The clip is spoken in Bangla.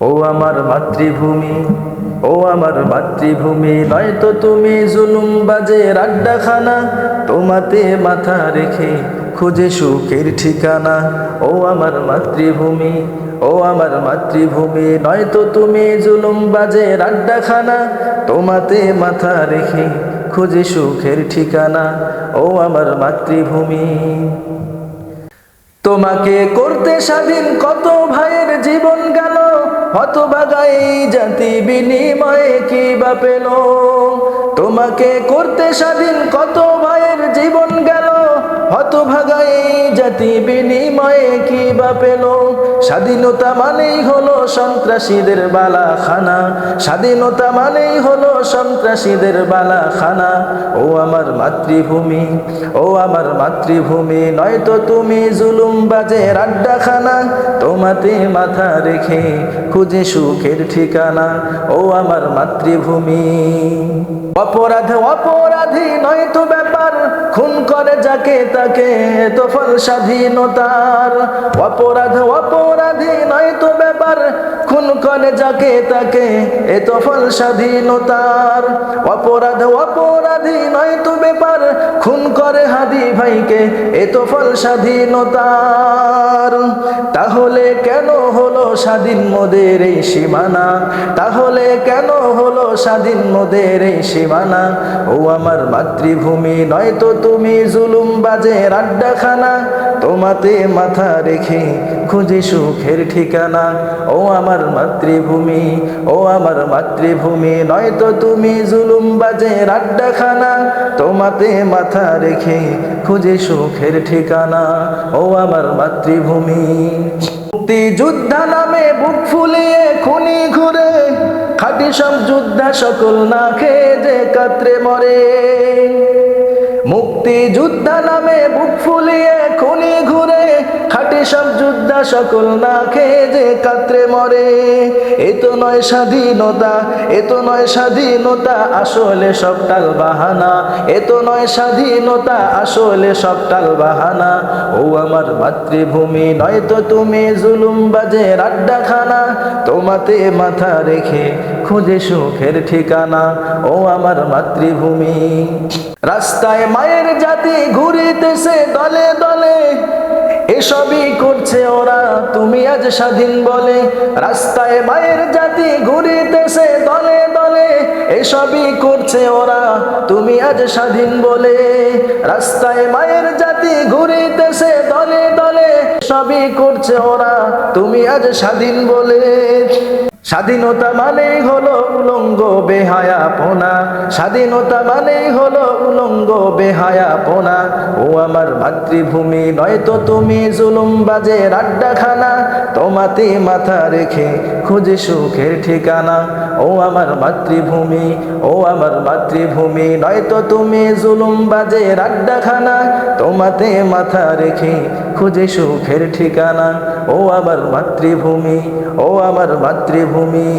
ও আমার মাতৃভূমি, ও আমার মাতৃভূমি, নয়তো তুমি জুলুমবাজের আড্ডাখানা। তোমাতে মাথা রেখে খুঁজে সুখের ঠিকানা। ও আমার মাতৃভূমি, ও আমার মাতৃভূমি, নয়তো তুমি জুলুমবাজের আড্ডাখানা। তোমাতে মাথা রেখে খুঁজে সুখের ঠিকানা। ও আমার মাতৃভূমি, তোমাকে করতে স্বাধীন কত ভাইয়ের জীবন গেল। হতভাগা এই জাতি বিনিময়ে কি বা পেল। তোমাকে করতে স্বাধীন কত ভাইয়ের জীবন গেল। হতভাগা এই জাতি বিনিময়ে কি বা পেল। স্বাধীনতা মানেই হলো সন্ত্রাসীদের বালাখানা। স্বাধীনতা মানেই হলো সন্ত্রাসীদের বালাখানা। ও আমার মাতৃভূমি, ও আমার মাতৃভূমি, নয়তো তুমি জুলুমবাজের আড্ডাখানা। তোমাতে মাথা রেখে খুঁজে সুখের ঠিকানা। ও আমার মাতৃভূমি, অপরাধ অপরাধী নয়তো ব্যাপার। খুন করে যাকে তাকে তো ফল স্বাধীনতার। অপরাধ অপরাধী নয়তো ব্যাপার। খুন করে যাকে তাকে এ তো ফল স্বাধীনতার। অপরাধ অপরাধী নয়তো ব্যাপার। খুন করে হাদি ভাইকে এ তো ফল স্বাধীনতার। তাহলে কেন হলো স্বাধীন মোদের এই সীমানা? তাহলে কেন হলো স্বাধীন মোদের এই সীমানা? ও আমার মাতৃভূমি, নয়তো তুমি জুলুমবাজের আড্ডাখানা। তোমাতে মাথা রেখে খুঁজে সুখের ঠিকানা। ও আমার মাতৃভূমি, ও আমার মাতৃভূমি, নয়তো তুমি জুলুমবাজের আড্ডাখানা। তোমাতে মাথা রেখে খুঁজে সুখের ঠিকানা। ও আমার মাতৃভূমি, মুক্তিযোদ্ধা নামে বুক ফুলিয়ে খুনি ঘুরে। খাঁটি সব যোদ্ধা সকল না খেয়ে যে কাতরে মরে। মুক্তিযোদ্ধা নামে বুক ফুলিয়ে খুনি ঘুরে। খাঁটি সব যোদ্ধা সকল না খেয়ে যে কাতরে মরে। এ তো নয় স্বাধীনতা, এ তো নয় স্বাধীনতা, আসলে সব টাল বাহানা। এ তো নয় স্বাধীনতা, আসলে সব টাল বাহানা। ও আমার মাতৃভূমি, নয়তো তুমি জুলুমবাজের আড্ডাখানা। তোমাতে মাথা রেখে খুঁজে সুখের ঠিকানা। ও আমার মাতৃভূমি, রাস্তায় মায়ের জাতি ঘুরিতেছে দলে দলে। এসবই করছে ওরা, তুমি আজ স্বাধীন বলে। রাস্তায় মায়ের জাতি ঘুরিতেছে দলে দলে। এসবই করছে ওরা, তুমি আজ স্বাধীন বলে। রাস্তায় মায়ের জাতি ঘুরিতেছে দলে দলে। সবই করছে ওরা, তুমি আজ স্বাধীন বলে। স্বাধীনতা মানেই হলো উলঙ্গ বেহায়াপনা। স্বাধীনতা মানেই হলো উলঙ্গ বেহায়াপনা। ও আমার মাতৃভূমি, নয়তো তুমি জুলুমবাজের আড্ডাখানা। তোমাতে মাথা রেখে খুঁজে সুখের ঠিকানা। ও আমার মাতৃভূমি, ও আমার মাতৃভূমি, নয়তো তুমি জুলুমবাজের আড্ডাখানা। তোমাতে মাথা রেখে খুঁজে সুখের ঠিকানা। ও আমার মাতৃভূমি, ও আমার মাতৃভূমি।